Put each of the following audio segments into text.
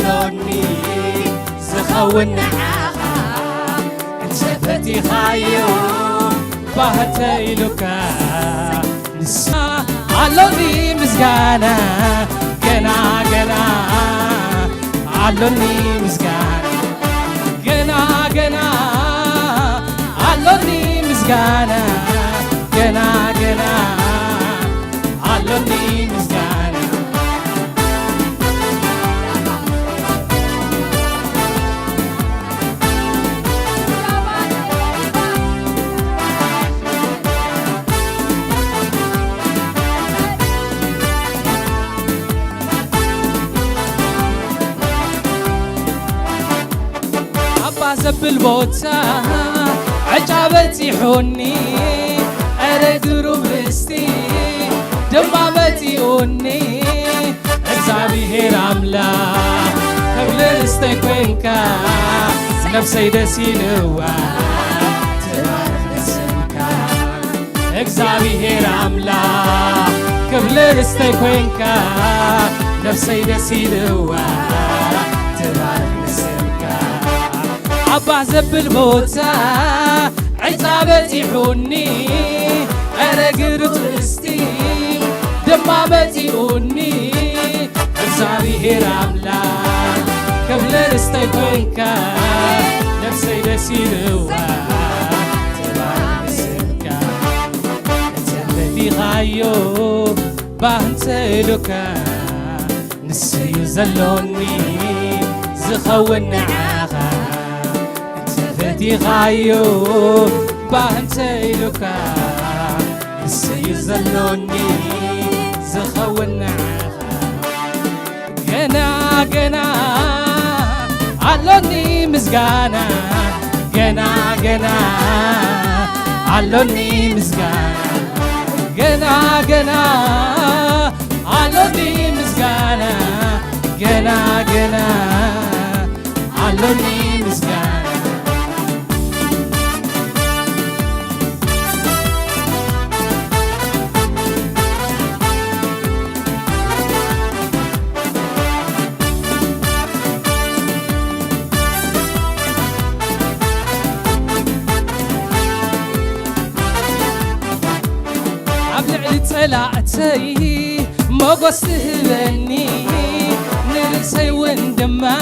زلوني زخون نعاها انت فتيخايو بهتيلك نسا علوني مزقانا قنا قنا علوني مزقانا قنا قنا علوني مزقانا قنا قنا علوني مزقانا زبل بوتا عجابتي حوني أرقرو بستي دمامتي أوني እግዚአብሔር አምላክ ከብለስተይ ኮንካ ነፍሰይ ደስ ይልዋ ተባረክ ስምካ እግዚአብሔር አምላክ ከብለስተይ ኮንካ ነፍሰይ ደስ ይልዋ ተባረክ أبا زبل موتا عتابتي حوني أرقرت استي دمامتي أوني እግዚአብሔር አምላክ قبل استيقونكا نفسي دسيلوا تبارك اسمك تلفي غايو بانتلوكا نسيو زلوني زخون عاغا تلفي غايو بانتلوكا نسيو زلوني زخون عاغا جنا علوني مزقانا جنا علوني مزقانا جنا علوني مزقانا جنا علوني مزقانا طلعتي موقس تهبني نلسي وندما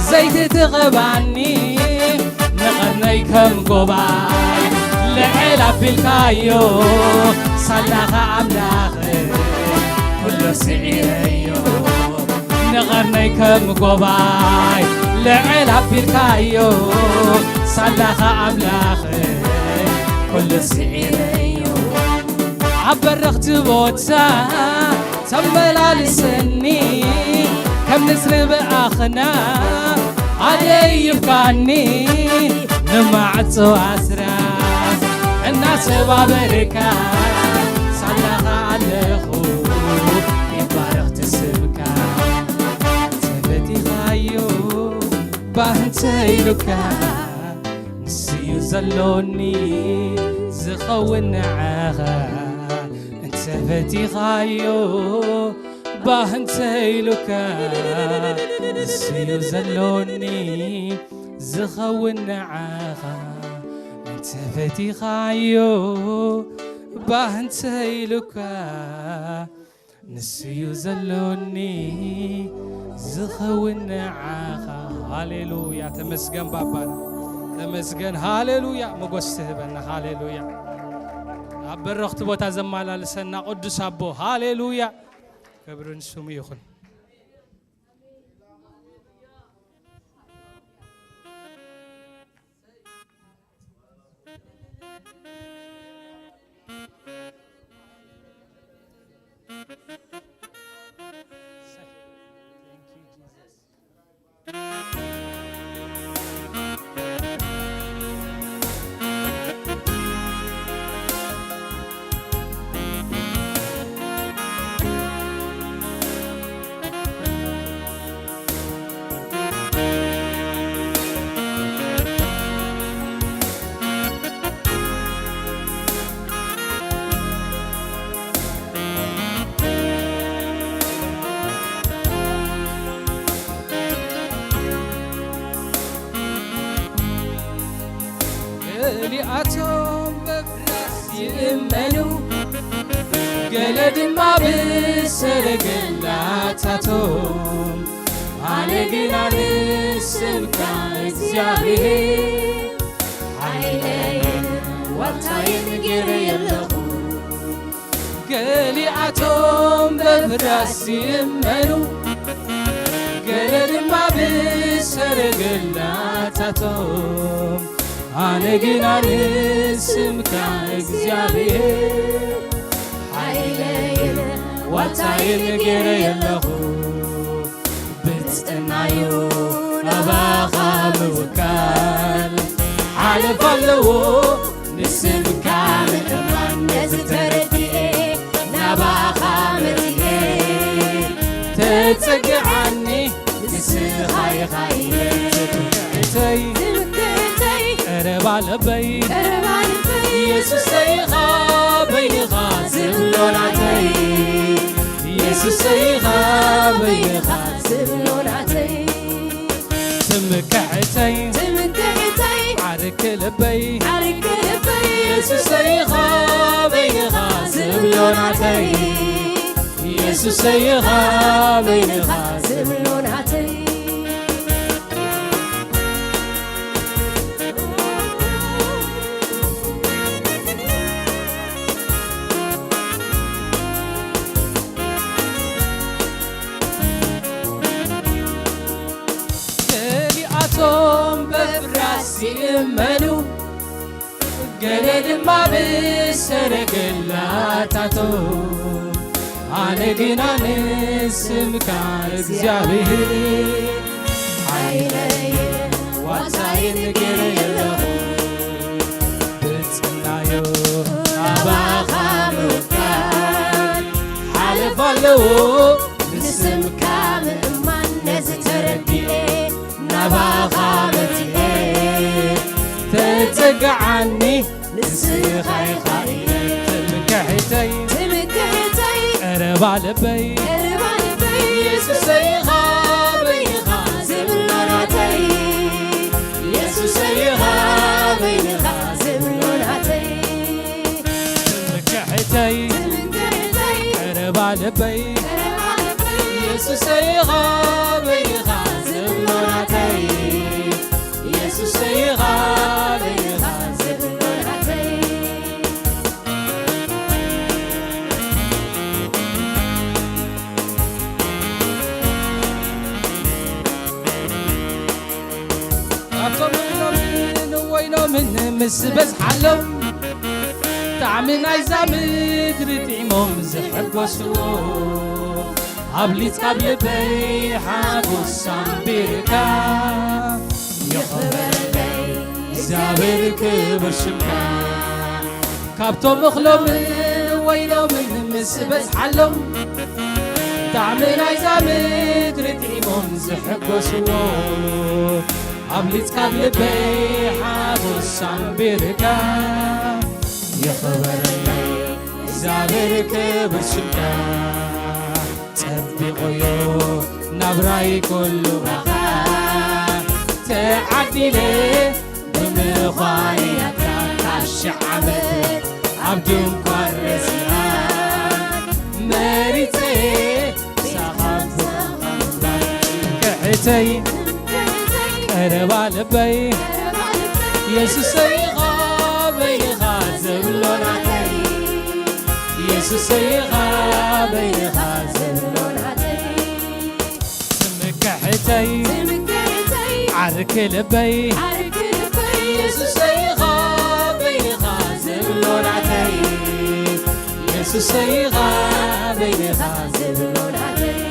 زيت تغبعني نغني كم قباي لعلا بالكايو صلاح عملاخ كل سعيريو نغني كم قباي لعلا بالكايو صلاح عملاخ كل سعيريو عبرخت بوتا تملالسني كم نسر بآخنا علي يبقاني نمعتو أسراس الناس بابركا صلح عليخو يبارخت سبكا تبدي غايو بانتيلوكا نسيو زلوني زخون عاغا فتي غايو باهنتيلوكا نسيو زلوني زخون عاغا انت فتي غايو باهنتيلوكا نسيو زلوني زخون عاغا هاليلويا تمسجن بابانا تمسجن هاليلويا مغوسته بنا هاليلويا عبرخت بوتا زمالا لسنا قدس أبو هاليلويا كبرن سمي يخن قلد ما بسرقلاتاتهم أنا قنا نسمك እግዚአብሔር عينين وطاين غير يلهو قليعتهم بفراس يمنو قلد ما بسرقلاتاتهم أنا قنا نسمك እግዚአብሔር عينين وطاين غير يلهو بتستنايو نباخا موكال حالف اللو نسمك من أمان نزتردئي نباخا مرتئي تتسقع عني نسخاي خايلي تمكتي قرب على بي يسوس سيخا بيخا زبلوناتي يسوس سيخا بيخا زبلوناتي تمكعتي عرك لبي يسوس سيخا بيخا زبلوناتي يسوس سيخا بيخا زبلوناتي يمنو قلد ما بسرقلاتاتهم أنا قنا نسمك እግዚአብሔር عينين وطاين غير يلهو بتنايو نباخا موكال حالف اللو نسمك من أمان نزتردئي نباخا مرتئي تتقعني نسخاي خايلي تمكحتي قرب على بي يسوس سيخا بيخا زبلوناتي يسوس سيخا بيخا زبلوناتي تمكحتي قرب على بي يسوس سيخا بيخا زبلوناتي يسوس سيخا بيخا زبلوناتي من مسبز حلو تعمل عايزة مدر تعمهم زحقوسو قبلت قبل بيحة قصان بركة يخبر لي زابر كبر شمكا كابتو مخلو من وينو من مسبز حلو تعمل عايزة مدر تعمهم زحقوسو قبلت قبل بيحة قصان بركة يخبر لي زابر كبر شمكا تبقيو نبراي كله بخا تعدلي بمخاني كالشعبت عبدون كورسيان مريتي سخف كحتي قرب على بي يسوس سيخا بيخا زبلوناتي يسوس سيخا بيخا زبلوناتي تمكحتي عرك لبي يسوس سيخا بيخا زبلوناتي يسوس سيخا بيخا زبلوناتي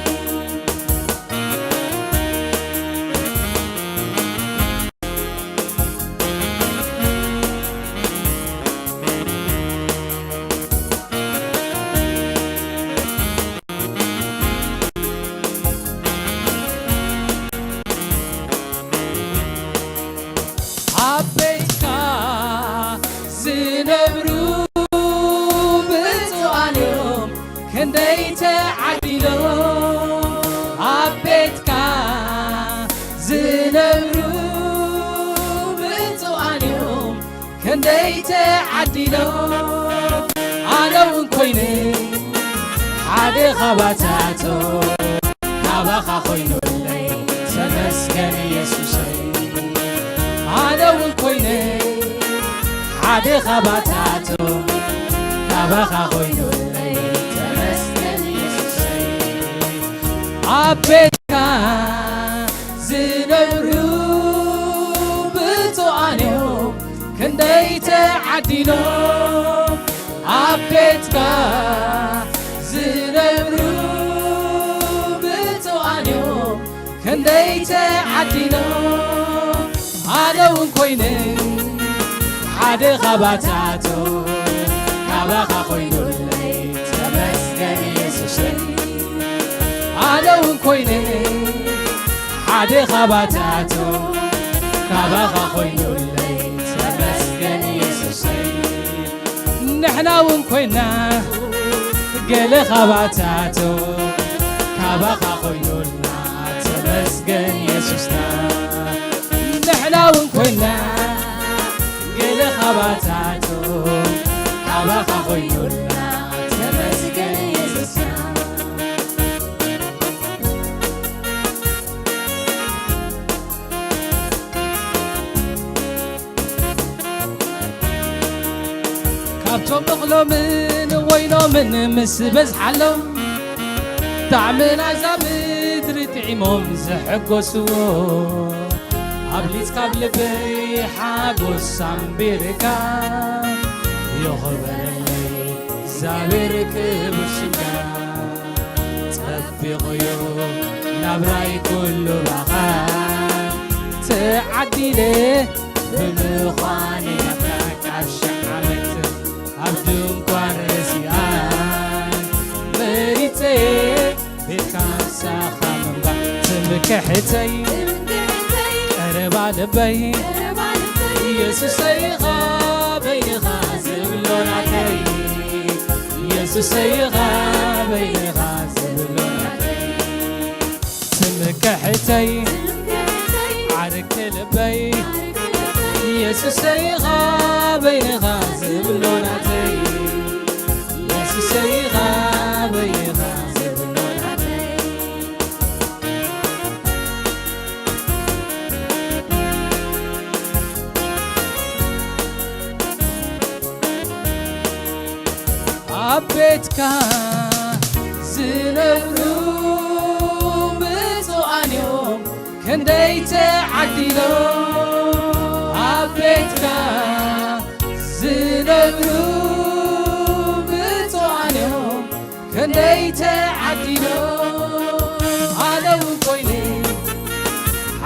كنديت عديلو أنا وين كويني حادي خباتاتو كابخا خوينو اللي تمسكن يسوسي أنا والكويني حادي خباتاتو كابخا خوينو اللي تمسكن يسوسي عبيتكا زنبرو بتوانيو كنديت عدينو عبيتكا زنبرو بتوانيو كنديت عدينو أنا ونكويني حادي خباتاتو كابخا خوينو اللي تمسكن يسوسي أنا ونكويني حادي خباتاتو كابخا خوينو اللي تمسكن يسوسي نحنا ونكوينا قل خباتاتو كابخا خوينو لنا تمسكن يسوسنا نحنا ونكوينا قل خباتاتو كابخا خوينو لنا تمسكن يسوسنا كابتو مغلو من وينو من مسبز حلو تعمنا زمدر تعيمهم زحقوسو قبليت قبل بي حاقوس سامبيركا يخبر اللي زابيرك بشكا تطبيق يوم نبراي كله بقى تعدي ليه بمخاني نفاك عالشعمت عبدون كوارسيان مريتي بكاسا خامنبا تمكحتي قرب على بي يسوسي غابي غازب لوناتي يسوسي غابي غازب لوناتي تمكحتي عرك البي يسوسي غابي غازب لوناتي يسوسي غابي غازب لوناتي عبيتكا زنبرو بتوانيوم كنديت عديلو عبيتكا زنبرو بتوانيوم كنديت عديلو أنا وكويني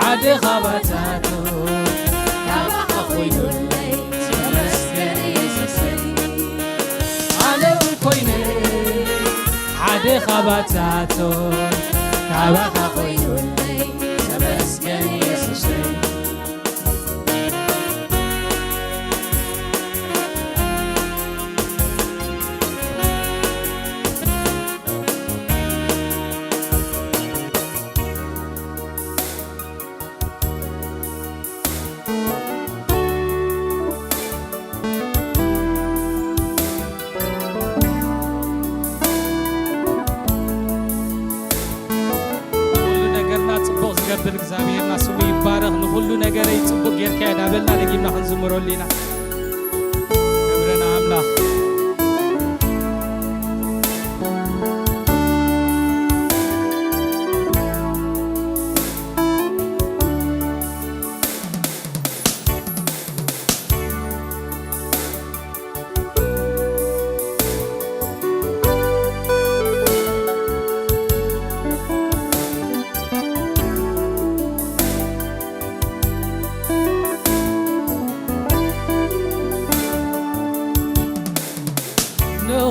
حادي خباتاتو كابخا خوينو اللي تمسكن يسوسي أنا وكويني حادي خباتاتو كابخا خوينو اللي تمسكن يسوسي قبل እግዚአብሔር ስሙ ይባረክ ንሁሉ ነገር ይጽብቅ ጌርካ ያዳበልና ለጊምና እንዝምሮሊና ክብረና አምላክ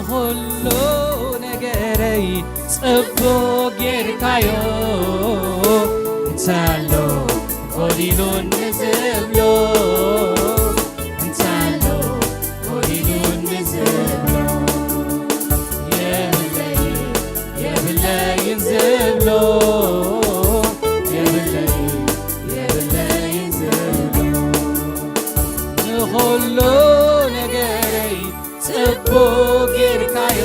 ሁሉ ነገረይ ጽብቅ ጌርካዮ እንታሎ ጎዲሉን ንዝብሎ እንታሎ ጎዲሉን ንዝብሎ የብለይ ንዝብሎ የብለይ ንዝብሎ ንሁሉ ነገረይ ጽብቅ ጌርካዮ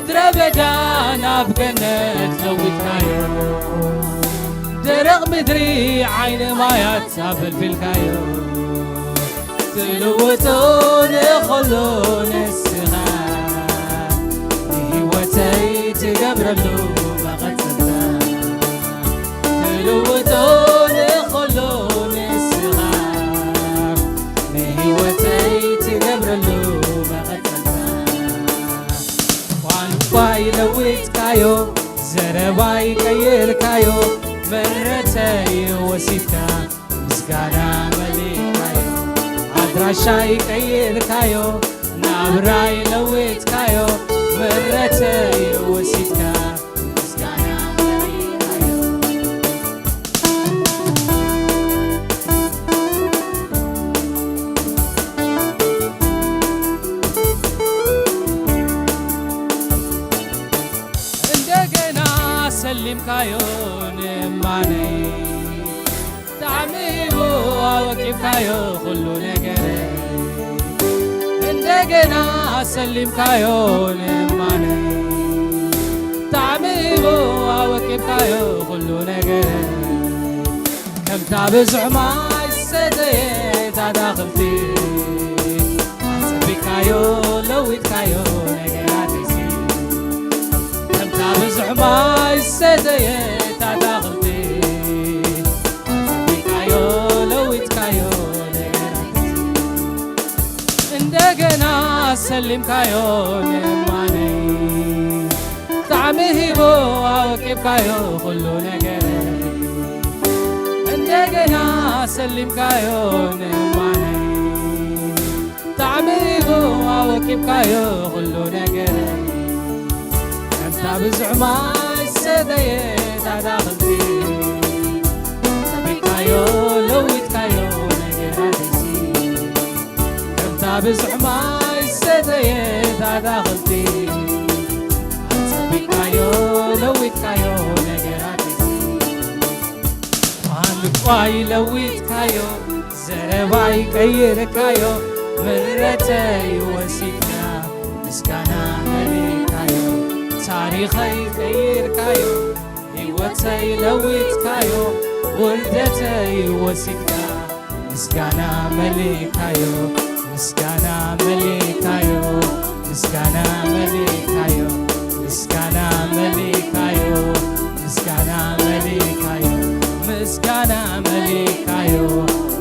ምድረ በዳ ናብ ገነት ለዊጥካዮ ደረቕ ምድሪ ዓይኒ ማያት ኣፈልፊልካዮ ትልውጦ ንኸሎ ንስኻ ንህይወተይ ትገብረሉ መቐፀልታ ትልውጦ ንኸሎ ንስኻ ንህይወተይ ትገብረሉ መቐፀልታ ቋንቋይ ለዊጥካዮ ዘረባይ ቀይርካዮ ምሕረተይ ወሲድካ ምስጋና መሊእካዮ አድራሻይ ቀይርካዮ ናብራይ ለዊጥካዮ ምሕረተይ ወሲድካ ምስጋና መሊእካዮ እንደገና ሰሊምካዮ ንማነይ ጣዕሚሁ አወቂብካዮ ሁሉ ነገር እንደገና ሰሊምካዮ ንማነይ ጣዕሚሁ አወቂብካዮ ሁሉ ነገር ከምታ ብዙሕ ማይ ሰተየት ኣታኽልቲ ኣፀቢካዮ ለዊጥካዮ ነገራትሲ ከምታ ብዙሕ ማይ ሰተየት ኣታኽልቲ እንደገና ሰሊምካዮ ንማነይ ጣዕሚ ሂቦ አወቂብካዮ ሁሉ ነገር እንደገና ሰሊምካዮ ንማነይ ጣዕሚ ሂቦ አወቂብካዮ ሁሉ ነገር ከምታ ብዙሕ ማይ ሰተየት ኣታኽልቲ ፀቢቃዮ ለዊጥካዮ ነገራትሲ ብዙሕ ማይ ሰተየት ኣታኽልቲ ኣፀቢቃዮ ለዊጥካዮ ነገራትሲ ቋንቋይ ለዊጥካዮ ዘረባይ ቀይርካዮ ምሕረተይ ወሲድካ ምስጋና መሊእካዮ ታሪኸይ ቀይርካዮ ህይወተይ ለዊጥካዮ ውርደተይ ወሲድካ ምስጋና መሊእካዮ ምስጋና መሊእካዮ ምስጋና መሊእካዮ ምስጋና መሊእካዮ ምስጋና መሊእካዮ ምስጋና መሊእካዮ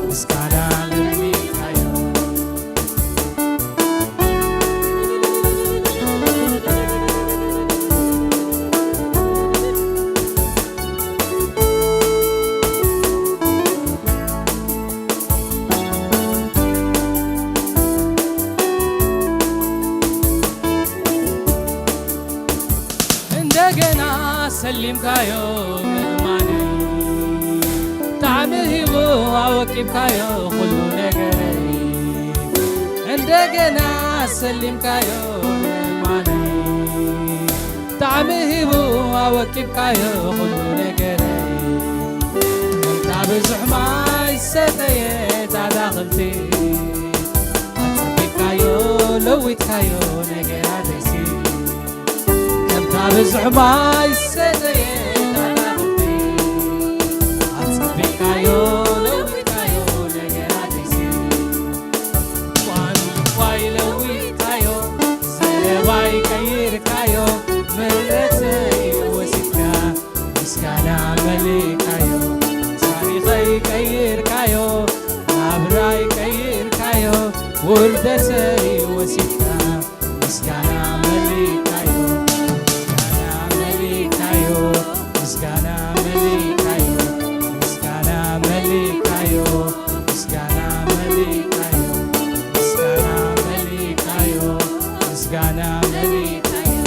ምስጋና መሊእካዮ እንደገና ሰሊምካዮ ምእማነይ ጣዕሚ ሂቦ አወቂብካዮ ሁሉ ነገረይ እንደገና ሰሊምካዮ ምእማነይ ጣዕሚ ሂቦ አወቂብካዮ ሁሉ ነገረይ ከምታ ብዙሕ ማይ ሰተየት ኣታኽልቲ ኣፀቢቃዮ ለዊጥካዮ ነገራትሲ ብዙሕ ማይ ሰተየት ኣታኽልቲ ኣፀቢቃዮ ለዊጥካዮ ነገራትሲ ቋንቋይ ለዊጥካዮ ዘረባይ ቀይርካዮ ምሕረተይ ወሲድካ ምስጋና መሊእካዮ ታሪኸይ ቀይርካዮ ናብራይ ቀይርካዮ ውርደተይ ወሲድካ ምስጋና መሊእካዮ ምስጋና መሊእካዮ ምስጋና መሊእካዮ ምስጋና መሊእካዮ ምስጋና መሊእካዮ ምስጋና መሊእካዮ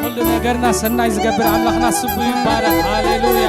ኩሉ ነገርና ሰናይ ዝገብር ኣምላኽና ስቡ ይባረኽ ሃሌሉያ